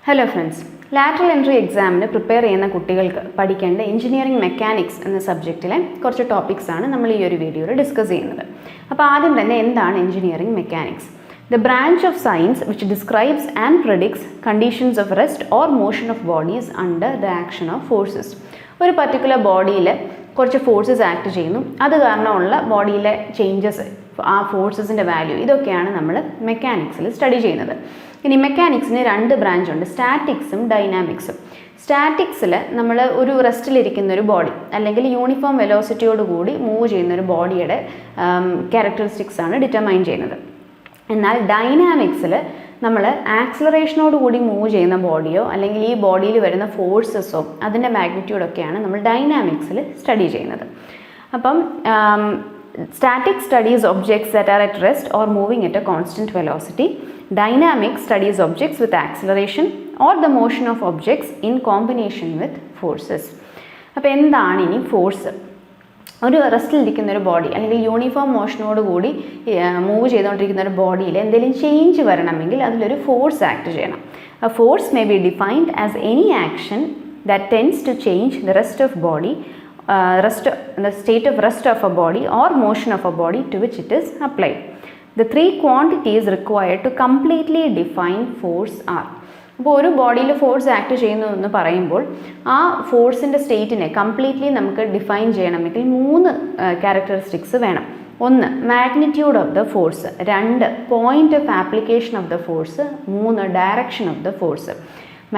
Hello friends, lateral entry examine prepare ചെയ്യുന്ന കുട്ടികൾക്ക് പഠിക്കേണ്ട എഞ്ചിനീയറിംഗ് മെക്കാനിക്സ് എന്ന സബ്ജക്റ്റിലെ കുറച്ച് ടോപ്പിക്സ് ആണ് നമ്മൾ ഈ ഒരു വീഡിയോയിൽ ഡിസ്കസ് ചെയ്യുന്നത്. അപ്പോൾ ആദ്യം തന്നെ എന്താണ് engineering mechanics? The branch of science which describes and predicts conditions of rest or motion of bodies under the action of forces. ഒരു പർട്ടിക്കുലർ ബോഡിയിൽ കുറച്ച് ഫോഴ്സസ് ആക്ട് ചെയ്യുന്നു, അത് കാരണമുള്ള ബോഡിയിലെ ചേഞ്ചസ്, ആ ഫോഴ്സസിൻ്റെ വാല്യൂ, ഇതൊക്കെയാണ് നമ്മൾ മെക്കാനിക്സിൽ സ്റ്റഡി ചെയ്യുന്നത്. ഇനി മെക്കാനിക്സിന് രണ്ട് ബ്രാഞ്ച് ഉണ്ട്, സ്റ്റാറ്റിക്സും ഡൈനാമിക്സും. സ്റ്റാറ്റിക്സിൽ നമ്മൾ ഒരു റെസ്റ്റിലിരിക്കുന്ന ഒരു ബോഡി അല്ലെങ്കിൽ യൂണിഫോം വെലോസിറ്റിയോട് കൂടി മൂവ് ചെയ്യുന്ന ഒരു ബോഡിയുടെ ക്യാരക്ടറിസ്റ്റിക്സ് ആണ് ഡിറ്റർമൈൻ ചെയ്യുന്നത്. എന്നാൽ ഡൈനാമിക്സിൽ നമ്മൾ ആക്സിലറേഷനോട് കൂടി മൂവ് ചെയ്യുന്ന ബോഡിയോ അല്ലെങ്കിൽ ഈ ബോഡിയിൽ വരുന്ന ഫോഴ്സസോ അതിൻ്റെ മാഗ്നിറ്റ്യൂഡൊക്കെയാണ് നമ്മൾ ഡൈനാമിക്സിൽ സ്റ്റഡി ചെയ്യുന്നത്. അപ്പം static studies objects that are at rest or moving at a constant velocity. Dynamic studies objects with acceleration or the motion of objects in combination with forces. അപ്പോൾ എന്താണ് ഇനി ഫോഴ്സ്? ഒരു റെസ്റ്റിലിരിക്കുന്ന ഒരു ബോഡി അല്ലെങ്കിൽ യൂണിഫോം മോഷനോട് കൂടി move ചെയ്തുകൊണ്ടിരിക്കുന്ന ഒരു ബോഡിയിൽ എന്തെങ്കിലും ചേഞ്ച് വരണമെങ്കിൽ അതിലൊരു ഫോഴ്സ് ആക്ട് ചെയ്യണം. A force may be defined as any action that tends to change the rest of body, the state of rest of a body or motion of a body to which it is applied. The three quantities required to completely define force are. അപ്പോൾ ഒരു ബോഡിയിൽ force act ചെയ്യുന്നു എന്ന് പറയുമ്പോൾ ആ ഫോഴ്സിൻ്റെ സ്റ്റേറ്റിനെ completely നമുക്ക് define ചെയ്യണമെങ്കിൽ മൂന്ന് ക്യാരക്ടറിസ്റ്റിക്സ് വേണം. ഒന്ന്, മാഗ്നിറ്റ്യൂഡ് ഓഫ് ദ ഫോഴ്സ്. രണ്ട്, point of application of the force. മൂന്ന്, direction of the force.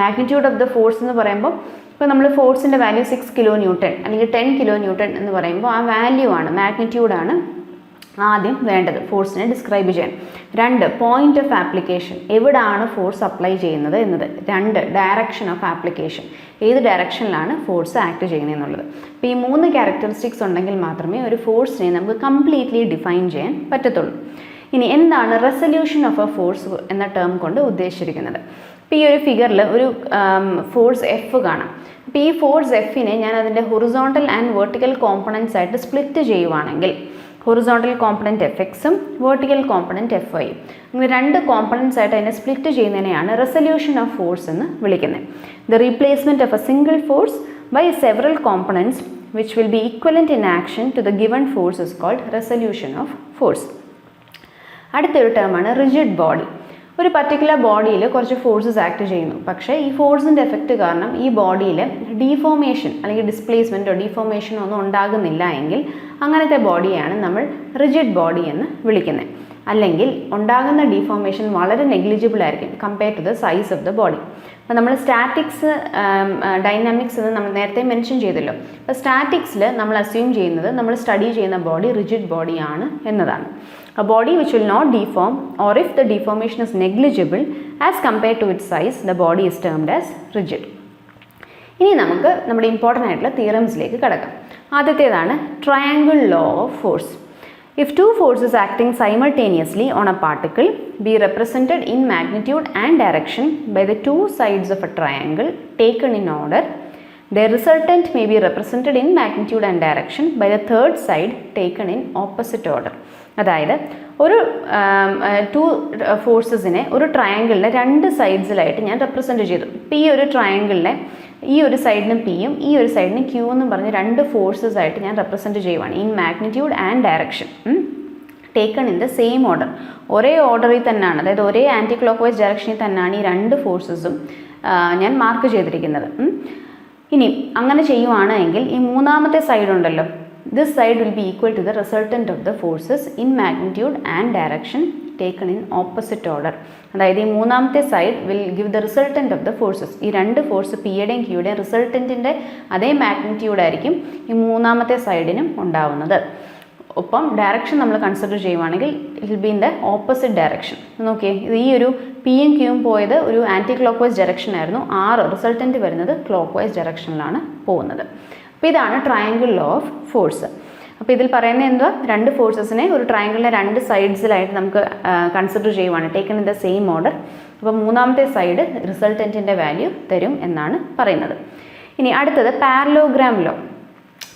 Magnitude of the force എന്ന് പറയുമ്പോൾ ഇപ്പോൾ നമ്മൾ ഫോഴ്സിൻ്റെ വാല്യൂ 6 കിലോ ന്യൂട്ടൺ അല്ലെങ്കിൽ 10 കിലോ ന്യൂട്ടൺ എന്ന് പറയുമ്പോൾ ആ വാല്യൂ ആണ്, മാഗ്നിറ്റ്യൂഡാണ് ആദ്യം വേണ്ടത് ഫോഴ്സിനെ ഡിസ്ക്രൈബ് ചെയ്യാൻ. രണ്ട്, പോയിന്റ് ഓഫ് ആപ്ലിക്കേഷൻ, എവിടാണ് ഫോഴ്സ് അപ്ലൈ ചെയ്യുന്നത് എന്നത്. രണ്ട്, ഡയറക്ഷൻ ഓഫ് ആപ്ലിക്കേഷൻ, ഏത് ഡയറക്ഷനിലാണ് ഫോഴ്സ് ആക്ട് ചെയ്യുന്നത് എന്നുള്ളത്. അപ്പോൾ ഈ മൂന്ന് ക്യാരക്ടറിസ്റ്റിക്സ് ഉണ്ടെങ്കിൽ മാത്രമേ ഒരു ഫോഴ്സിനെ നമുക്ക് കംപ്ലീറ്റ്ലി ഡിഫൈൻ ചെയ്യാൻ പറ്റത്തുള്ളൂ. ഇനി എന്താണ് റെസല്യൂഷൻ ഓഫ് എ ഫോഴ്സ് എന്ന ടേം കൊണ്ട് ഉദ്ദേശിച്ചിരിക്കുന്നത്? ഇപ്പോൾ ഈ ഒരു ഫിഗറിൽ ഒരു ഫോഴ്സ് എഫ് കാണാം. അപ്പോൾ ഈ ഫോഴ്സ് എഫിനെ ഞാൻ അതിൻ്റെ ഹൊറിസോണ്ടൽ ആൻഡ് വെർട്ടിക്കൽ കോമ്പണൻസ് ആയിട്ട് സ്പ്ലിറ്റ് ചെയ്യുവാണെങ്കിൽ ഹൊറിസോണ്ടൽ കോമ്പണൻറ്റ് എഫ് എക്സും വെർട്ടിക്കൽ കോമ്പണൻറ്റ് എഫ് വൈയും, അങ്ങനെ രണ്ട് കോമ്പണൻസ് ആയിട്ട് അതിനെ സ്പ്ലിറ്റ് ചെയ്യുന്നതിനെയാണ് റെസല്യൂഷൻ ഓഫ് ഫോഴ്സ് എന്ന് വിളിക്കുന്നത്. The replacement of a single force by several components which will be equivalent in action to the given force is called resolution of force. അടുത്തൊരു ടേമാണ് റിജിഡ് ബോഡി. ഒരു particular ബോഡിയിൽ കുറച്ച് forces act ചെയ്യുന്നു, പക്ഷേ ഈ ഫോഴ്സിൻ്റെ എഫക്റ്റ് കാരണം ഈ ബോഡിയിൽ ഡീഫോർമേഷൻ അല്ലെങ്കിൽ ഡിസ്പ്ലേസ്മെൻറ്റോ ഡീഫോർമേഷനോ ഒന്നും ഉണ്ടാകുന്നില്ല എങ്കിൽ അങ്ങനത്തെ ബോഡിയാണ് നമ്മൾ റിജിഡ് ബോഡി എന്ന് വിളിക്കുന്നത്. അല്ലെങ്കിൽ ഉണ്ടാകുന്ന ഡീഫോർമേഷൻ വളരെ നെഗ്ലിജിബിൾ ആയിരിക്കും compare to the size of the body. അപ്പോൾ നമ്മൾ സ്റ്റാറ്റിക്സ് ഡൈനാമിക്സ് എന്ന് നമ്മൾ നേരത്തെ മെൻഷൻ ചെയ്തല്ലോ. അപ്പോൾ സ്റ്റാറ്റിക്സിൽ നമ്മൾ അസ്യൂം ചെയ്യുന്നത് നമ്മൾ സ്റ്റഡി ചെയ്യുന്ന ബോഡി റിജിഡ് ബോഡിയാണ് എന്നതാണ്. A body which will not deform, or if the deformation is negligible as compared to its size, the body is termed as rigid. ഇനി നമുക്ക് നമ്മുടെ ഇമ്പോർട്ടൻ്റ് ആയിട്ടുള്ള തിയറംസിലേക്ക് കടക്കാം. ആദ്യത്തേതാണ് triangle law of force. If two forces acting simultaneously on a particle be represented in magnitude and direction by the two sides of a triangle taken in order, their resultant may be represented in magnitude and direction by the third side taken in opposite order. അതായത് ഒരു to ഫോഴ്സസിനെ ഒരു ട്രയാങ്കിളിലെ രണ്ട് സൈഡ്സിലായിട്ട് ഞാൻ represent ചെയ്തു. ഇപ്പോൾ ഈ ഒരു ട്രയാങ്കിളിലെ ഈ ഒരു സൈഡിന് പിയും ഈ ഒരു സൈഡിന് ക്യൂ എന്നും പറഞ്ഞ് രണ്ട് ഫോഴ്സസ് ആയിട്ട് ഞാൻ റെപ്രസെൻറ്റ് ചെയ്യുവാണ് in magnitude and direction taken in the same order. ഒരേ ഓർഡറിൽ തന്നെയാണ്, അതായത് ഒരേ ആൻറ്റി ക്ലോക്ക് വൈസ് ഡയറക്ഷനിൽ തന്നെയാണ് ഈ രണ്ട് ഫോഴ്സസും ഞാൻ മാർക്ക് ചെയ്തിരിക്കുന്നത്. ഇനി അങ്ങനെ ചെയ്യുവാണ് എങ്കിൽ ഈ മൂന്നാമത്തെ സൈഡ് ഉണ്ടല്ലോ, this side will be equal to the resultant of the forces in magnitude and direction taken in opposite order. അതായത് ഈ മൂന്നാമത്തെ side will give the resultant of the forces. ഈ രണ്ട് ഫോഴ്സ് പിയുടെയും ക്യൂയുടെയും റിസൾട്ടൻറ്റിൻ്റെ അതേ മാഗ്നിറ്റ്യൂഡ് ആയിരിക്കും ഈ മൂന്നാമത്തെ സൈഡിനും ഉണ്ടാവുന്നത്. ഒപ്പം ഡയറക്ഷൻ നമ്മൾ കൺസിഡർ ചെയ്യുവാണെങ്കിൽ it will be in the opposite direction. നോക്കിയേ, ഈ ഒരു പിയും ക്യൂയും പോയത് ഒരു ആൻറ്റി ക്ലോക്ക് വൈസ് ഡയറക്ഷൻ ആയിരുന്നു, റിസൾട്ടൻറ്റ് വരുന്നത് ക്ലോക്ക് വൈസ് ഡയറക്ഷനിലാണ് പോകുന്നത്. അപ്പോൾ ഇതാണ് ട്രയാങ്കിൾ ലോ ഓഫ് ഫോഴ്സ്. അപ്പോൾ ഇതിൽ പറയുന്നത് എന്താ, രണ്ട് ഫോഴ്സസിനെ ഒരു ട്രയാങ്കിളിലെ രണ്ട് സൈഡ്സിലായിട്ട് നമുക്ക് കൺസിഡർ ചെയ്യുവാണ്, taken in the same order. അപ്പോൾ മൂന്നാമത്തെ സൈഡ് റിസൾട്ടൻറ്റിൻ്റെ വാല്യൂ തരും എന്നാണ് പറയുന്നത്. ഇനി അടുത്തത് പാരലോഗ്രാം ലോ.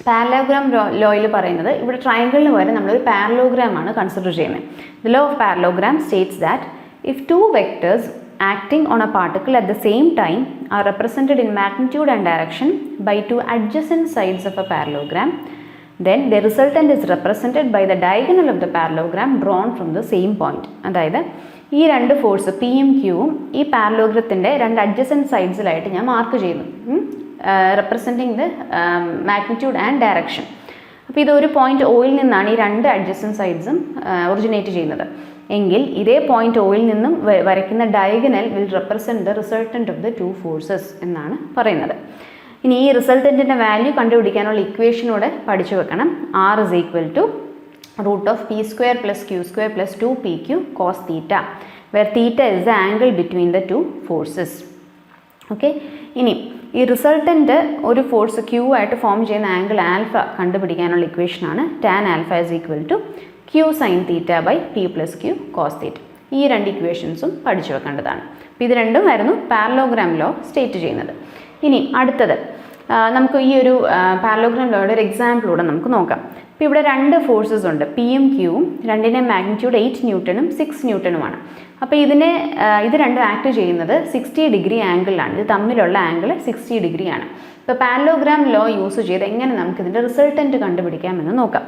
പാരലോഗ്രാം ലോയിൽ പറയുന്നത് ഇവിടെ ട്രയാങ്കിളിന് വരെ നമ്മളൊരു പാരലോഗ്രാം ആണ് കൺസിഡർ ചെയ്യുന്നത്. The law of parallelogram States that if two vectors acting on a particle at the same time are represented in magnitude and direction by two adjacent sides of a parallelogram. Then the resultant is represented by the diagonal of the parallelogram drawn from the same point. അതായത് ഈ രണ്ട് force പിയും ക്യൂവും ഈ പാരലോഗ്രത്തിൻ്റെ രണ്ട് adjacent സൈഡ്സിലായിട്ട് ഞാൻ mark ചെയ്യുന്നു, representing the magnitude and direction. അപ്പോൾ ഇതൊരു പോയിന്റ് ഓയിൽ നിന്നാണ് ഈ രണ്ട് അഡ്ജസൻറ്റ് സൈഡ്സും ഒറിജിനേറ്റ് ചെയ്യുന്നത് എങ്കിൽ ഇതേ പോയിന്റ് ഓയിൽ നിന്നും വരയ്ക്കുന്ന diagonal will represent the resultant of the to forces എന്നാണ് പറയുന്നത്. ഇനി ഈ റിസൾട്ടൻറ്റിൻ്റെ വാല്യൂ കണ്ടുപിടിക്കാനുള്ള ഇക്വേഷനോടെ പഠിച്ചു വെക്കണം. R is equal to root of p square plus q square plus 2pq cos theta, where theta is the angle between the two forces. Okay, ഇനി ഈ resultant ഒരു ഫോഴ്സ് ക്യൂ ആയിട്ട് ഫോം ചെയ്യുന്ന ആംഗിൾ ആൽഫ കണ്ടുപിടിക്കാനുള്ള ഇക്വേഷനാണ് tan alpha is equal to q sin theta by p plus q cos theta. ഈ രണ്ട് ഇക്വേഷൻസും പഠിച്ചു വെക്കേണ്ടതാണ്. അപ്പോൾ ഇത് രണ്ടുമായിരുന്നു പാരലോഗ്രാം ലോ സ്റ്റേറ്റ് ചെയ്യുന്നത്. ഇനി അടുത്തത് നമുക്ക് ഈ ഒരു പാരലോഗ്രാം ലോയുടെ ഒരു എക്സാമ്പിളൂടെ നമുക്ക് നോക്കാം. ഇപ്പോൾ ഇവിടെ രണ്ട് ഫോഴ്സസ് ഉണ്ട്, പിയും ക്യൂവും. രണ്ടിൻ്റെ മാഗ്നിറ്റ്യൂഡ് 8 ന്യൂട്ടനും 6 ന്യൂട്ടനുമാണ്. അപ്പോൾ ഇത് രണ്ടും ആക്ട് ചെയ്യുന്നത് 60 ഡിഗ്രി ആംഗിളിലാണ്. ഇത് തമ്മിലുള്ള ആംഗിൾ 60 ഡിഗ്രിയാണ്. ഇപ്പോൾ പാരലോഗ്രാം ലോ യൂസ് ചെയ്ത് എങ്ങനെ നമുക്കിതിൻ്റെ റിസൾട്ടൻറ്റ് കണ്ടുപിടിക്കാമെന്ന് നോക്കാം.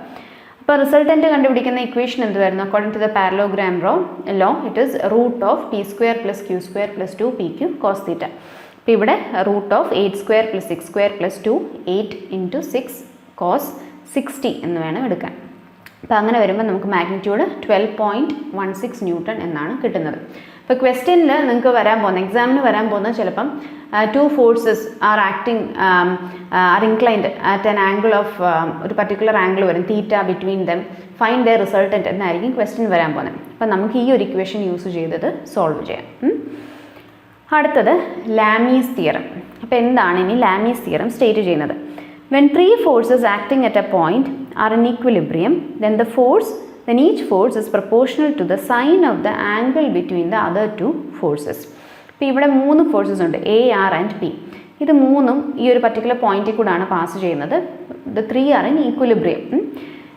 അപ്പോൾ റിസൾട്ടൻറ്റ് കണ്ടുപിടിക്കുന്ന ഇക്വേഷൻ എന്തുവായിരുന്നു? According to the parallelogram law it is root of P square plus Q square plus 2pq cos theta. അപ്പോൾ ഇവിടെ root of 8 square plus 6 square plus 2 8 into 6 cos 60 എന്ന് വേണം എടുക്കാൻ. അപ്പോൾ അങ്ങനെ വരുമ്പോൾ നമുക്ക് മാഗ്നിറ്റ്യൂഡ് 12.16 ന്യൂട്ടൺ എന്നാണ് കിട്ടുന്നത്. ഇപ്പോൾ ക്വസ്റ്റ്യനിൽ നിങ്ങൾക്ക് എക്സാമിന് വരാൻ പോകുന്നത് ചിലപ്പം two forces are acting are inclined at an angle of ഒരു പർട്ടിക്കുലർ ആംഗിൾ വരും, theta between them, find the resultant എന്നായിരിക്കും ക്വസ്റ്റ്യൻ വരാൻ പോകുന്നത്. അപ്പോൾ നമുക്ക് ഈ ഒരു ഇക്വേഷൻ യൂസ് ചെയ്തത് സോൾവ് ചെയ്യാം. അടുത്തത് ലാമീസ് തിയറം. അപ്പോൾ എന്താണ് ഇനി ലാമീസ് തിയറം സ്റ്റേറ്റ് ചെയ്യുന്നത്? When three forces acting at a point are in equilibrium, then each force is proportional to the sine of the angle between the other two forces. ഇപ്പോൾ ഇവിടെ 3 forces ഉണ്ട്, A, R and P. ഇത് മൂന്നും ഈ ഒരു particular പോയിന്റിൽ കൂടാണ് pass ചെയ്യുന്നത്. The three are in equilibrium.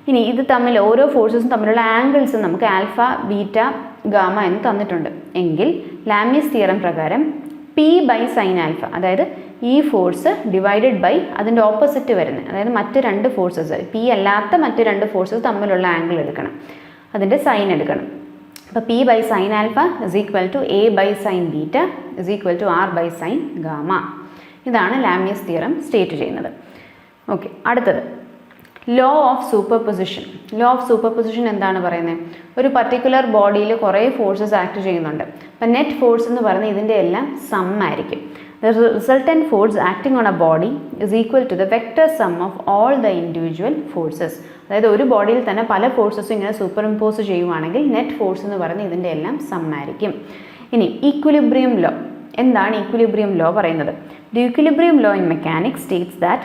ഇനി ഇത് തമ്മിൽ ഓരോ ഫോഴ്സസും തമ്മിലുള്ള ആംഗിൾസ് നമുക്ക് ആൽഫ, ബീറ്റ, ഗാമ എന്ന് തന്നിട്ടുണ്ട് എങ്കിൽ ലാമീസ് തിയറം പ്രകാരം പി ബൈ സൈൻ ആൽഫ, അതായത് ഈ ഫോഴ്സ് ഡിവൈഡഡ് ബൈ അതിൻ്റെ ഓപ്പോസിറ്റ് വരുന്നത്, അതായത് മറ്റ് രണ്ട് ഫോഴ്സസ്, പി അല്ലാത്ത മറ്റ് രണ്ട് ഫോഴ്സസ് തമ്മിലുള്ള ആംഗിൾ എടുക്കണം, അതിൻ്റെ സൈൻ എടുക്കണം. അപ്പോൾ P by sine alpha is equal to A by sine beta is equal to R by sine gamma. ഇതാണ് ലാമീസ് തിയറം സ്റ്റേറ്റ് ചെയ്യുന്നത്. ഓക്കെ, അടുത്തത് law of superposition. Law of superposition എന്താണ് പറയുന്നത്? ഒരു പർട്ടിക്കുലർ ബോഡിയിൽ കുറേ ഫോഴ്സസ് ആക്ട് ചെയ്യുന്നുണ്ട്. അപ്പം നെറ്റ് ഫോഴ്സ് എന്ന് പറയുന്നത് ഇതിൻ്റെ എല്ലാം സം ആയിരിക്കും. The resultant force acting on a body is equal to the vector sum of all the individual forces. അതായത് ഒരു ബോഡിയിൽ തന്നെ പല ഫോഴ്സസും ഇങ്ങനെ സൂപ്പർ ഇമ്പോസ് ചെയ്യുവാണെങ്കിൽ നെറ്റ് ഫോഴ്സ് എന്ന് പറയുന്നത് ഇതിൻ്റെ എല്ലാം സം ആയിരിക്കും. ഇനി ഈക്വിലിബ്രിയം ലോ. എന്താണ് ഈക്വിലിബ്രിയം ലോ പറയുന്നത്? The equilibrium law in mechanics states that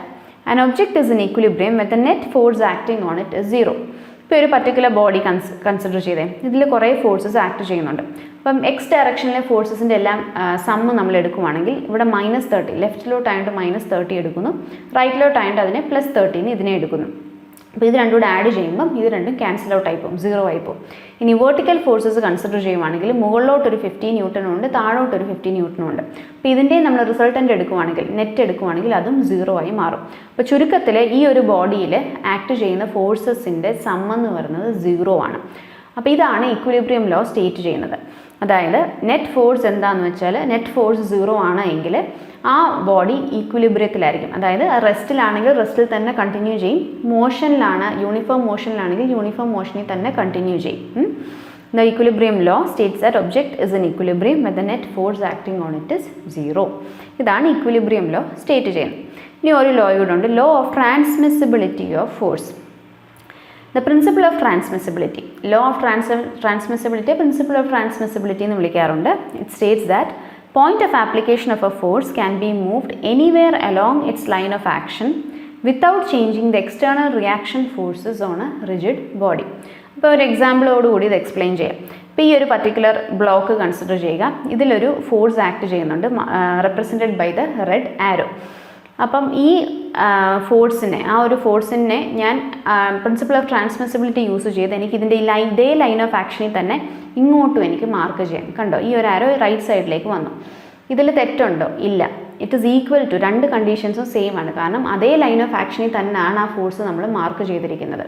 an object is in equilibrium when the net force acting on it is 0. ഇപ്പോൾ ഒരു പർട്ടിക്കുലർ ബോഡി കൺസിഡർ ചെയ്തേ, ഇതിൽ കുറേ ഫോഴ്സസ് ആക്ട് ചെയ്യുന്നുണ്ട്. അപ്പം എക്സ് ഡയറക്ഷനിലെ ഫോഴ്സസിൻ്റെ എല്ലാം സമ്മ് നമ്മൾ എടുക്കുവാണെങ്കിൽ ഇവിടെ -30, ലെഫ്റ്റിലോട്ടായിട്ട് -30 എടുക്കുന്നു, റൈറ്റിലോട്ടായിട്ട് അതിനെ +30 ഇതിനെ എടുക്കുന്നു. അപ്പോൾ ഇത് രണ്ടും കൂടെ ആഡ് ചെയ്യുമ്പം ഇത് രണ്ടും ക്യാൻസൽ ഔട്ട് ആയിപ്പോവും, 0 ആയിപ്പോവും. ഇനി വെർട്ടിക്കൽ ഫോഴ്സസ് കൺസിഡർ ചെയ്യുവാണെങ്കിൽ മുകളിലോട്ടൊരു 50 ന്യൂട്ടനും ഉണ്ട്, താഴോട്ടൊരു 50 ന്യൂട്ടനും ഉണ്ട്. അപ്പോൾ ഇതിൻ്റെ നമ്മൾ റിസൾട്ടൻ്റ് എടുക്കുവാണെങ്കിൽ, നെറ്റ് എടുക്കുവാണെങ്കിൽ അതും 0 ആയി മാറും. അപ്പോൾ ചുരുക്കത്തിൽ ഈ ഒരു ബോഡിയിൽ ആക്ട് ചെയ്യുന്ന ഫോഴ്സസിൻ്റെ സം എന്ന് പറയുന്നത് 0 ആണ്. അപ്പോൾ ഇതാണ് ഈക്വിലിബ്രിയം ലോ സ്റ്റേറ്റ് ചെയ്യുന്നത്. അതായത് നെറ്റ് ഫോഴ്സ് എന്താണെന്ന് വെച്ചാൽ നെറ്റ് ഫോഴ്സ് 0 ആണ് എങ്കിൽ ആ ബോഡി ഈക്വിലിബ്രിയത്തിലായിരിക്കും. അതായത് റെസ്റ്റിലാണെങ്കിൽ റെസ്റ്റിൽ തന്നെ കണ്ടിന്യൂ ചെയ്യും, മോഷനിലാണ് യൂണിഫോം മോഷനിലാണെങ്കിൽ യൂണിഫോം മോഷനിൽ തന്നെ കണ്ടിന്യൂ ചെയ്യും. The equilibrium law states that object is in equilibrium when the net force acting on it is 0. ഇതാണ് ഈക്വിലിബ്രിയം ലോ സ്റ്റേറ്റ് ചെയ്യുന്നത്. ഇനി ഒരു ലോ കൂടെ ഉണ്ട്, law of transmissibility of force. The principle of transmissibility. Law of transmissibility, principle of transmissibility എന്ന് വിളിക്കാറുണ്ട്. It states that point of application of a force can be moved anywhere along its line of action without changing the external reaction forces on a rigid body. ഇപ്പോൾ ഒരു എക്സാമ്പിളോടുകൂടി ഇത് explain ചെയ്യാം. ഇപ്പോൾ ഈ ഒരു particular block consider ചെയ്യുക. ഇതിലൊരു force act ചെയ്യുന്നുണ്ട്, represented by the red arrow. അപ്പം ഈ ഫോഴ്സിനെ ഞാൻ പ്രിൻസിപ്പിൾ ഓഫ് ട്രാൻസ്മിസിബിലിറ്റി യൂസ് ചെയ്ത് എനിക്ക് ഇതിൻ്റെ ഇതേ ലൈൻ ഓഫ് ആക്ഷനിൽ തന്നെ ഇങ്ങോട്ടും എനിക്ക് മാർക്ക് ചെയ്യാം. കണ്ടോ, ഈ ഒരു ആരോ റൈറ്റ് സൈഡിലേക്ക് വന്നു. ഇതിൽ തെറ്റുണ്ടോ? ഇല്ല. ഇറ്റ് ഈസ് ഈക്വൽ ടു, രണ്ട് കണ്ടീഷൻസും സെയിം ആണ്. കാരണം അതേ ലൈൻ ഓഫ് ആക്ഷനിൽ തന്നെയാണ് ആ ഫോഴ്സ് നമ്മൾ മാർക്ക് ചെയ്തിരിക്കുന്നത്.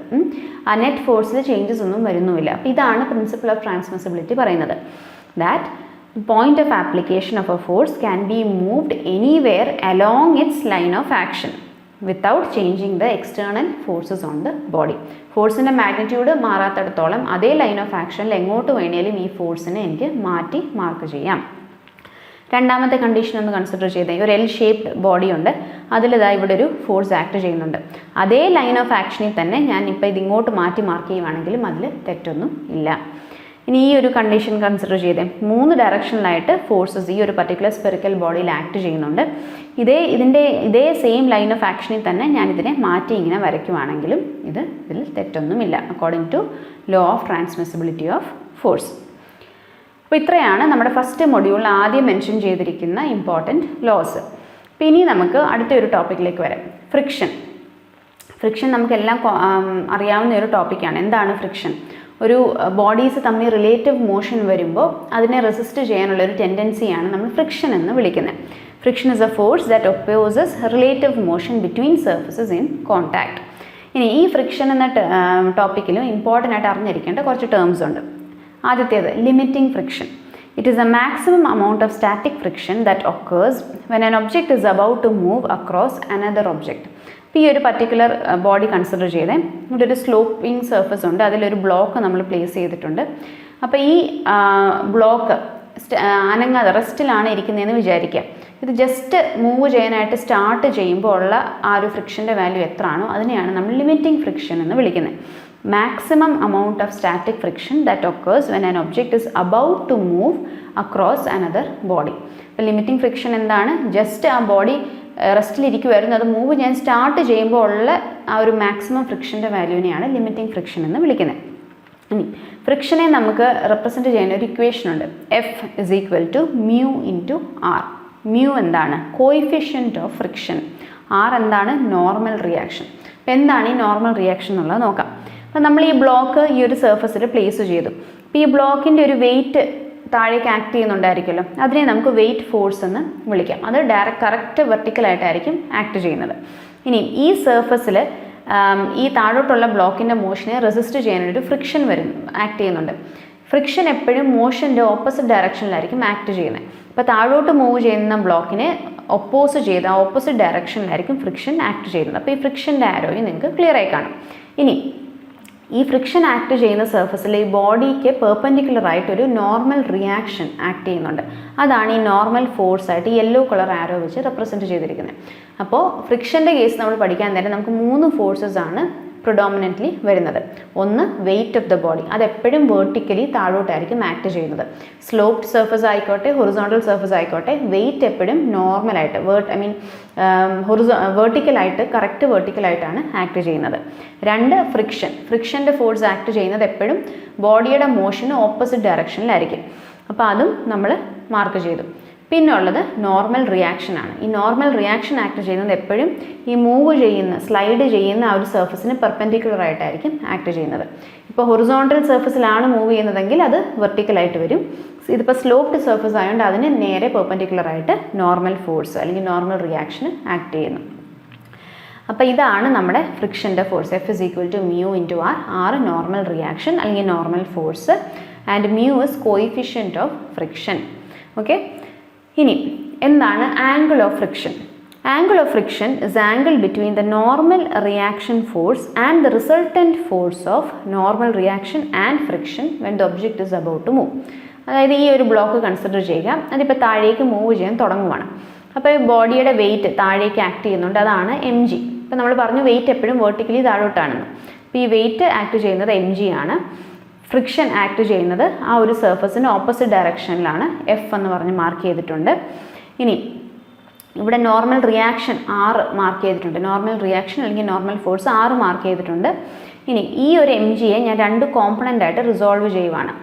ആ നെറ്റ് ഫോഴ്സിൽ ചേഞ്ചസ് ഒന്നും വരുന്നുമില്ല. അപ്പോൾ ഇതാണ് പ്രിൻസിപ്പിൾ ഓഫ് ട്രാൻസ്മിസിബിലിറ്റി പറയുന്നത്. That point of application of a force can be moved anywhere along its line of action without changing the external forces on the body. ഫോഴ്സിൻ്റെ magnitude മാറാത്തിടത്തോളം അതേ line of ആക്ഷനിൽ എങ്ങോട്ട് വേണേലും ഈ ഫോഴ്സിനെ എനിക്ക് മാറ്റി മാർക്ക് ചെയ്യാം. രണ്ടാമത്തെ കണ്ടീഷൻ ഒന്ന് കൺസിഡർ ചെയ്തേ. ഒരു എൽ ഷേപ്ഡ് ബോഡി ഉണ്ട്, അതിലിതാ ഇവിടെ ഒരു ഫോഴ്സ് ആക്ട് ചെയ്യുന്നുണ്ട്. അതേ ലൈൻ ഓഫ് ആക്ഷനിൽ തന്നെ ഞാൻ ഇപ്പോൾ ഇത് ഇങ്ങോട്ട് മാറ്റി മാർക്ക് ചെയ്യുവാണെങ്കിലും അതിൽ തെറ്റൊന്നും ഇല്ല. ഇനി ഈ ഒരു കണ്ടീഷൻ കൺസിഡർ ചെയ്തേ. 3 ഡയറക്ഷനിലായിട്ട് ഫോഴ്സസ് ഈ ഒരു പർട്ടിക്കുലർ സ്പെറിക്കൽ ബോഡിയിൽ ആക്ട് ചെയ്യുന്നുണ്ട്. ഇതേ സെയിം ലൈൻ ഓഫ് ആക്ഷനിൽ തന്നെ ഞാൻ ഇതിനെ മാറ്റി ഇങ്ങനെ വരയ്ക്കുവാണെങ്കിലും ഇതിൽ തെറ്റൊന്നുമില്ല, according to law of transmissibility of force. അപ്പോൾ ഇത്രയാണ് നമ്മുടെ ഫസ്റ്റ് മൊഡ്യൂളിൽ ആദ്യം മെൻഷൻ ചെയ്തിരിക്കുന്ന ഇമ്പോർട്ടൻറ്റ് ലോസ്. അപ്പോൾ ഇനി നമുക്ക് അടുത്തൊരു ടോപ്പിക്കിലേക്ക് വരാം. ഫ്രിക്ഷൻ നമുക്കെല്ലാം അറിയാവുന്ന ഒരു ടോപ്പിക്കാണ്. എന്താണ് ഫ്രിക്ഷൻ? ഒരു ബോഡീസ് തമ്മിൽ റിലേറ്റീവ് മോഷൻ വരുമ്പോൾ അതിനെ റെസിസ്റ്റ് ചെയ്യാനുള്ള ഒരു ടെൻഡൻസിയാണ് നമ്മൾ ഫ്രിക്ഷൻ എന്ന് വിളിക്കുന്നത്. Friction is A force that opposes relative motion between surfaces in contact. ഇനി ഈ ഫ്രിക്ഷൻ എന്ന ടോപ്പിക്കിലും ഇമ്പോർട്ടൻ്റ് ആയിട്ട് അറിഞ്ഞിരിക്കേണ്ട കുറച്ച് ടേംസ് ഉണ്ട്. ആദ്യത്തേത് limiting friction. It is A maximum amount of static friction that occurs when an object is about to move across another object. അപ്പോൾ ഈ ഒരു പർട്ടിക്കുലർ ബോഡി കൺസിഡർ ചെയ്തേ. ഇവിടെ ഒരു സ്ലോപ്പിംഗ് സർഫസ് ഉണ്ട്, അതിലൊരു ബ്ലോക്ക് നമ്മൾ പ്ലേസ് ചെയ്തിട്ടുണ്ട്. അപ്പോൾ ഈ ബ്ലോക്ക് അനങ്ങാതെ റെസ്റ്റിലാണ് ഇരിക്കുന്നതെന്ന് വിചാരിക്കുക. ഇത് ജസ്റ്റ് മൂവ് ചെയ്യാനായിട്ട് സ്റ്റാർട്ട് ചെയ്യുമ്പോൾ ഉള്ള ആ ഒരു ഫ്രിക്ഷൻ്റെ വാല്യൂ എത്രയാണോ അതിനെയാണ് നമ്മൾ ലിമിറ്റിംഗ് ഫ്രിക്ഷൻ എന്ന് വിളിക്കുന്നത്. maximum amount of static friction that occurs when an object is about to move across another body. അപ്പോൾ ലിമിറ്റിംഗ് ഫ്രിക്ഷൻ എന്താണ്? ജസ്റ്റ് ആ ബോഡി റെസ്റ്റിലിരിക്കുമായിരുന്നു, അത് മൂവ് ചെയ്യാൻ സ്റ്റാർട്ട് ചെയ്യുമ്പോൾ ഉള്ള ആ ഒരു മാക്സിമം ഫ്രിക്ഷൻ്റെ വാല്യൂവിനെയാണ് ലിമിറ്റിംഗ് ഫ്രിക്ഷൻ എന്ന് വിളിക്കുന്നത്. ഇനി ഫ്രിക്ഷനെ നമുക്ക് റെപ്രസെൻറ്റ് ചെയ്യുന്ന ഒരു ഇക്വേഷൻ ഉണ്ട്. F is equal to mu into R. mu എന്താണ്? Coefficient of friction. R എന്താണ്? Normal reaction. അപ്പോൾ എന്താണ് ഈ നോർമൽ റിയാക്ഷൻ എന്നുള്ളത് നോക്കാം. അപ്പോൾ നമ്മൾ ഈ ബ്ലോക്ക് ഈ ഒരു സർഫസിൽ പ്ലേസ് ചെയ്തു. അപ്പോൾ ഈ ബ്ലോക്കിൻ്റെ ഒരു വെയിറ്റ് താഴേക്ക് ആക്ട് ചെയ്യുന്നുണ്ടായിരിക്കുമല്ലോ, അതിനെ നമുക്ക് വെയിറ്റ് ഫോഴ്സ് എന്ന് വിളിക്കാം. അത് കറക്റ്റ് വെർട്ടിക്കലായിട്ടായിരിക്കും ആക്ട് ചെയ്യുന്നത്. ഇനി ഈ സർഫസിൽ ഈ താഴോട്ടുള്ള ബ്ലോക്കിൻ്റെ മോഷനെ റെസിസ്റ്റ് ചെയ്യാനൊരു ഫ്രിക്ഷൻ ആക്ട് ചെയ്യുന്നുണ്ട്. ഫ്രിക്ഷൻ എപ്പോഴും മോഷൻ്റെ ഓപ്പോസിറ്റ് ഡയറക്ഷനിലായിരിക്കും ആക്ട് ചെയ്യുന്നത്. അപ്പോൾ താഴോട്ട് മൂവ് ചെയ്യുന്ന ബ്ലോക്കിനെ ഓപ്പോസിറ്റ് ഡയറക്ഷനിലായിരിക്കും ഫ്രിക്ഷൻ ആക്ട് ചെയ്യുന്നത്. അപ്പോൾ ഈ ഫ്രിക്ഷൻ്റെ ആരോയും നിങ്ങൾക്ക് ക്ലിയർ ആയി കാണും. ഇനി ഈ ഫ്രിക്ഷൻ ആക്ട് ചെയ്യുന്ന സർഫസിൽ ഈ ബോഡിക്ക് പെർപെൻഡിക്കുലറായിട്ടൊരു നോർമൽ റിയാക്ഷൻ ആക്ട് ചെയ്യുന്നുണ്ട്. അതാണ് ഈ നോർമൽ ഫോഴ്സായിട്ട് യെല്ലോ കളർ ആരോ വെച്ച് റെപ്രസെൻറ്റ് ചെയ്തിരിക്കുന്നത്. അപ്പോൾ ഫ്രിക്ഷൻ്റെ കേസ് നമ്മൾ പഠിക്കാൻ നേരം നമുക്ക് 3 ഫോഴ്സസ് ആണ് പ്രിഡോമിനൻ്റ്ലി വരുന്നത്. ഒന്ന് വെയിറ്റ് ഓഫ് ദ ബോഡി, അതെപ്പോഴും വേർട്ടിക്കലി താഴോട്ടായിരിക്കും ആക്ട് ചെയ്യുന്നത്. സ്ലോപ്ഡ് സർഫസ് ആയിക്കോട്ടെ ഹൊറിസോണ്ടൽ സർഫസ് ആയിക്കോട്ടെ, വെയിറ്റ് എപ്പോഴും നോർമലായിട്ട് വേർട്ടിക്കലായിട്ട് കറക്റ്റ് വേർട്ടിക്കലായിട്ടാണ് ആക്ട് ചെയ്യുന്നത്. 2 ഫ്രിക്ഷൻ്റെ ഫോഴ്സ് ആക്ട് ചെയ്യുന്നത് എപ്പോഴും ബോഡിയുടെ മോഷന് ഓപ്പോസിറ്റ് ഡയറക്ഷനിലായിരിക്കും. അപ്പോൾ അതും നമ്മൾ മാർക്ക് ചെയ്തു. പിന്നെ ഉള്ളത് നോർമൽ റിയാക്ഷൻ ആണ്. ഈ നോർമൽ റിയാക്ഷൻ ആക്ട് ചെയ്യുന്നത് എപ്പോഴും ഈ സ്ലൈഡ് ചെയ്യുന്ന ആ ഒരു സർഫസിന് പെർപെൻഡിക്കുലർ ആയിട്ടായിരിക്കും ആക്ട് ചെയ്യുന്നത്. ഇപ്പോൾ ഹൊറിസോണ്ടൽ സർഫസിലാണ് മൂവ് ചെയ്യുന്നതെങ്കിൽ അത് വെർട്ടിക്കലായിട്ട് വരും. ഇതിപ്പോൾ സ്ലോപ്ഡ് സർഫസ് ആയതുകൊണ്ട് അതിന് നേരെ പെർപെൻഡിക്കുലർ ആയിട്ട് നോർമൽ ഫോഴ്സ് അല്ലെങ്കിൽ നോർമൽ റിയാക്ഷൻ ആക്ട് ചെയ്യുന്നു. അപ്പോൾ ഇതാണ് നമ്മുടെ ഫ്രിക്ഷൻ്റെ force. F is equal to mu into R. R normal reaction അല്ലെങ്കിൽ normal force and mu is coefficient of friction. Okay, ഇനി എന്താണ് angle of friction? Angle of friction is angle between the normal reaction force and the resultant force of normal reaction and friction when the object is about to move. അതായത് ഈ ഒരു block consider ചെയ്യുക, അതിപ്പോൾ താഴേക്ക് move ചെയ്യാൻ തുടങ്ങുവാണ്. അപ്പോൾ ഈ ബോഡിയുടെ വെയിറ്റ് താഴേക്ക് ആക്ട് ചെയ്യുന്നുണ്ട്, അതാണ് mg. ഇപ്പോൾ നമ്മൾ പറഞ്ഞു വെയിറ്റ് എപ്പോഴും വേർട്ടിക്കലി താഴോട്ടാണെന്ന്. അപ്പോൾ ഈ വെയിറ്റ് ആക്ട് ചെയ്യുന്നത് mg ആണ്. ഫ്രിക്ഷൻ ആക്ട് ചെയ്യുന്നത് ആ ഒരു സർഫസിന് ഓപ്പോസിറ്റ് ഡയറക്ഷനിലാണ്, F എന്ന് പറഞ്ഞ് മാർക്ക് ചെയ്തിട്ടുണ്ട്. ഇനി ഇവിടെ നോർമൽ റിയാക്ഷൻ R മാർക്ക് ചെയ്തിട്ടുണ്ട്. നോർമൽ റിയാക്ഷൻ അല്ലെങ്കിൽ നോർമൽ ഫോഴ്സ് R മാർക്ക് ചെയ്തിട്ടുണ്ട്. ഇനി ഈ ഒരു mgയെ ഞാൻ 2 കോമ്പണൻ്റ് ആയിട്ട് റിസോൾവ് ചെയ്യുവാണ്.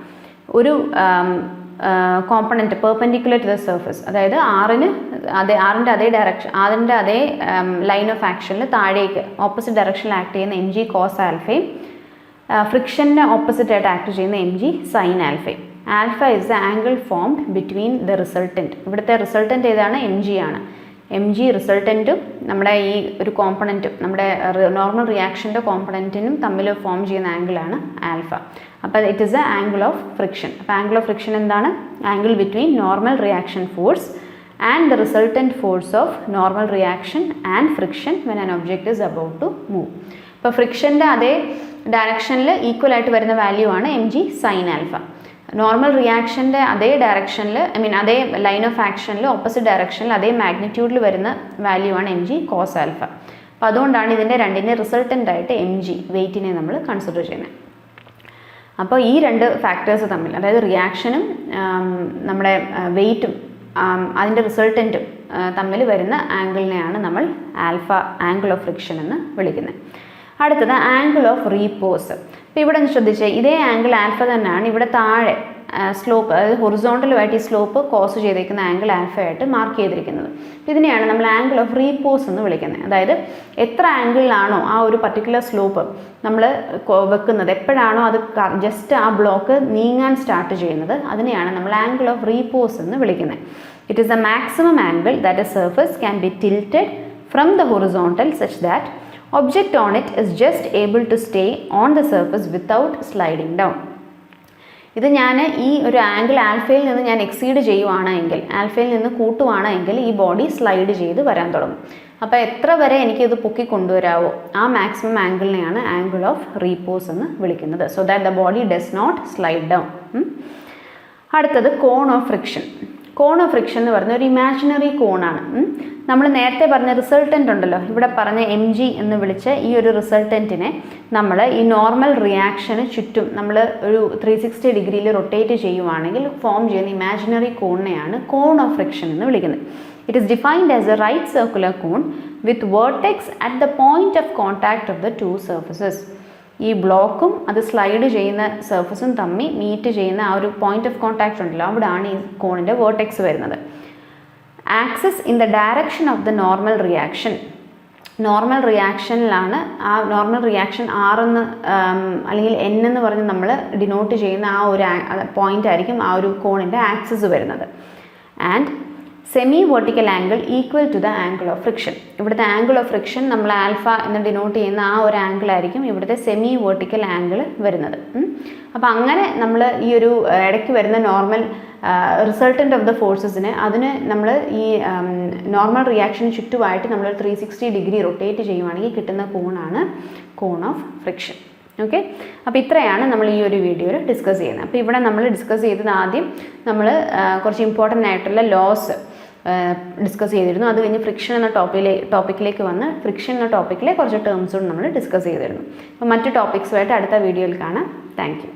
ഒരു component perpendicular to the surface, അതായത് ആറിൻ്റെ അതേ ലൈൻ ഓഫ് ആക്ഷനിൽ താഴേക്ക് ഓപ്പോസിറ്റ് ഡയറക്ഷനിൽ ആക്ട് ചെയ്യുന്ന എം ജി കോസ് ആൽഫയും ഫ്രിക്ഷൻ്റെ ഓപ്പോസിറ്റ് ആയിട്ട് ആക്ട് ചെയ്യുന്ന എം ജി സൈൻ ആൽഫയും. Alpha is the angle formed between the resultant. ഇവിടുത്തെ റിസൾട്ടൻറ്റ് ഏതാണ്? എം ജി ആണ്. എം ജി റിസൾട്ടൻറ്റും നമ്മുടെ ഈ ഒരു കോമ്പണൻറ്റും നമ്മുടെ നോർമൽ റിയാക്ഷൻ്റെ കോമ്പണൻറ്റിനും തമ്മിൽ ഫോം ചെയ്യുന്ന ആംഗിളാണ് ആൽഫ. അപ്പോൾ it is a angle of friction. അപ്പോൾ ആംഗിൾ ഓഫ് ഫ്രിക്ഷൻ എന്താണ്? Angle between normal reaction force and the resultant force of normal reaction and friction when an object is about to move. ഇപ്പോൾ ഫ്രിക്ഷൻ്റെ അതേ ഡയറക്ഷനിൽ equal ആയിട്ട് വരുന്ന value ആണ് M G sine alpha. Normal റിയാക്ഷൻ്റെ അതേ ഡയറക്ഷനിൽ അതേ ലൈൻ ഓഫ് ആക്ഷനിൽ ഓപ്പോസിറ്റ് ഡയറക്ഷനിൽ അതേ മാഗ്നിറ്റ്യൂഡിൽ വരുന്ന വാല്യൂ ആണ് എം ജി കോസ് ആൽഫ. അപ്പോൾ അതുകൊണ്ടാണ് ഇതിൻ്റെ രണ്ടിൻ്റെ റിസൾട്ടൻ്റ് ആയിട്ട് എം ജി വെയ്റ്റിനെ നമ്മൾ കൺസിഡർ ചെയ്യുന്നത്. അപ്പോൾ ഈ രണ്ട് ഫാക്ടേഴ്സ് തമ്മിൽ, അതായത് റിയാക്ഷനും നമ്മുടെ വെയ്റ്റും അതിൻ്റെ റിസൾട്ടൻറ്റും തമ്മിൽ വരുന്ന ആംഗിളിനെയാണ് നമ്മൾ ആംഗിൾ ഓഫ് ഫ്രിക്ഷൻ എന്ന് വിളിക്കുന്നത്. അടുത്തത് ആംഗിൾ ഓഫ് റീപോസ്. ഇപ്പോൾ ഇവിടെ ശ്രദ്ധിച്ചേ, ഇതേ ആംഗിൾ ആൽഫ തന്നെയാണ് ഇവിടെ താഴെ സ്ലോപ്പ്, അതായത് ഹൊറിസോണ്ടലുമായിട്ട് ഈ സ്ലോപ്പ് കോസ് ചെയ്തേക്കുന്ന ആംഗിൾ ആൽഫയായിട്ട് മാർക്ക് ചെയ്തിരിക്കുന്നത്. ഇതിനെയാണ് നമ്മൾ ആംഗിൾ ഓഫ് റീപോസ് എന്ന് വിളിക്കുന്നത്. അതായത് എത്ര ആംഗിളിലാണോ ആ ഒരു പർട്ടിക്കുലർ സ്ലോപ്പ് നമ്മൾ വെക്കുന്നത്, എപ്പോഴാണോ അത് ജസ്റ്റ് ആ ബ്ലോക്ക് നീങ്ങാൻ സ്റ്റാർട്ട് ചെയ്യുന്നത്, അതിനെയാണ് നമ്മൾ ആംഗിൾ ഓഫ് റീപോസ് എന്ന് വിളിക്കുന്നത്. It is A maximum angle that A surface can be tilted from the horizontal such that object on it is just able to stay on the surface without sliding down. ഇത് ഞാൻ ഈ ഒരു angle ആൽഫയിൽ നിന്ന് ഞാൻ exceed ചെയ്യുവാണെങ്കിൽ, ആൽഫയിൽ നിന്ന് കൂട്ടുവാണെങ്കിൽ ഈ body slide ചെയ്ത് വരാൻ തുടങ്ങും. അപ്പോൾ എത്ര വരെ എനിക്കിത് പൊക്കി കൊണ്ടുവരാവോ ആ മാക്സിമം ആംഗിളിനെയാണ് ആംഗിൾ ഓഫ് റീപോസ് എന്ന് വിളിക്കുന്നത്. So that the body does not slide down. അടുത്തത് cone of friction. Cone of friction എന്ന് പറഞ്ഞ ഒരു ഇമാജിനറി കോണാണ്. നമ്മൾ നേരത്തെ പറഞ്ഞ റിസൾട്ടൻ്റ് ഉണ്ടല്ലോ, ഇവിടെ പറഞ്ഞ എം ജി എന്ന് വിളിച്ച ഈ ഒരു റിസൾട്ടൻറ്റിനെ നമ്മൾ ഈ നോർമൽ റിയാക്ഷന് ചുറ്റും നമ്മൾ ഒരു 360 ഡിഗ്രിയിൽ റൊട്ടേറ്റ് ചെയ്യുവാണെങ്കിൽ ഫോം ചെയ്യുന്ന ഇമാജിനറി കോണിനെയാണ് കോൺ ഓഫ് ഫ്രിക്ഷൻ എന്ന് വിളിക്കുന്നത്. It is defined as a right circular cone with vertex at the point of contact of the two surfaces. ഈ ബ്ലോക്കും അത് സ്ലൈഡ് ചെയ്യുന്ന സർഫസും തമ്മിൽ മീറ്റ് ചെയ്യുന്ന ആ ഒരു പോയിന്റ് ഓഫ് കോൺടാക്ട് ഉണ്ടല്ലോ, അവിടെയാണ് ഈ കോണിൻ്റെ വേർട്ടെക്സ് വരുന്നത്. Axis in the direction of the normal reaction. Normal റിയാക്ഷനിലാണ് ആ നോർമൽ റിയാക്ഷൻ ആറെന്ന് അല്ലെങ്കിൽ എൻ എന്ന് പറഞ്ഞ് നമ്മൾ ഡിനോട്ട് ചെയ്യുന്ന ആ ഒരു പോയിന്റ് ആയിരിക്കും ആ ഒരു കോണിൻ്റെ ആക്സിസ് വരുന്നത്. And semi vertical angle equal to the angle of friction. ഇവിടുത്തെ ആംഗിൾ ഓഫ് ഫ്രിക്ഷൻ നമ്മൾ ആൽഫ എന്ന് ഡിനോട്ട് ചെയ്യുന്ന ആ ഒരു ആംഗിൾ ആയിരിക്കും ഇവിടുത്തെ സെമി വെർട്ടിക്കൽ ആംഗിൾ വരുന്നത്. അപ്പോൾ അങ്ങനെ നമ്മൾ ഈ ഒരു ഇടയ്ക്ക് വരുന്ന നോർമൽ റിസൾട്ടൻ്റ് ഓഫ് ദ ഫോഴ്സസിന് അതിന് നമ്മൾ ഈ നോർമൽ റിയാക്ഷന് ചുറ്റുമായിട്ട് നമ്മൾ 360 ഡിഗ്രി റൊട്ടേറ്റ് ചെയ്യുവാണെങ്കിൽ കിട്ടുന്ന കോണാണ് കോൺ ഓഫ് ഫ്രിക്ഷൻ. ഓക്കെ, അപ്പോൾ ഇത്രയാണ് നമ്മൾ ഈ ഒരു വീഡിയോയിൽ ഡിസ്കസ് ചെയ്യുന്നത്. അപ്പോൾ ഇവിടെ നമ്മൾ ഡിസ്കസ് ചെയ്തത് ആദ്യം നമ്മൾ കുറച്ച് ഇമ്പോർട്ടൻ്റ് ആയിട്ടുള്ള ലോസ് ഡിസ്കസ് ചെയ്തിരുന്നു. അത് കഴിഞ്ഞ് ഫ്രിക്ഷൻ എന്ന ടോപ്പിക്കിലേക്ക് വന്ന് ഫ്രിക്ഷൻ എന്ന ടോപ്പിക്കിലെ കുറച്ച് ടേംസും നമ്മൾ ഡിസ്കസ് ചെയ്തിരുന്നു. അപ്പോൾ മറ്റു ടോപ്പിക്സുമായിട്ട് അടുത്ത വീഡിയോയിൽ കാണാം. Thank you.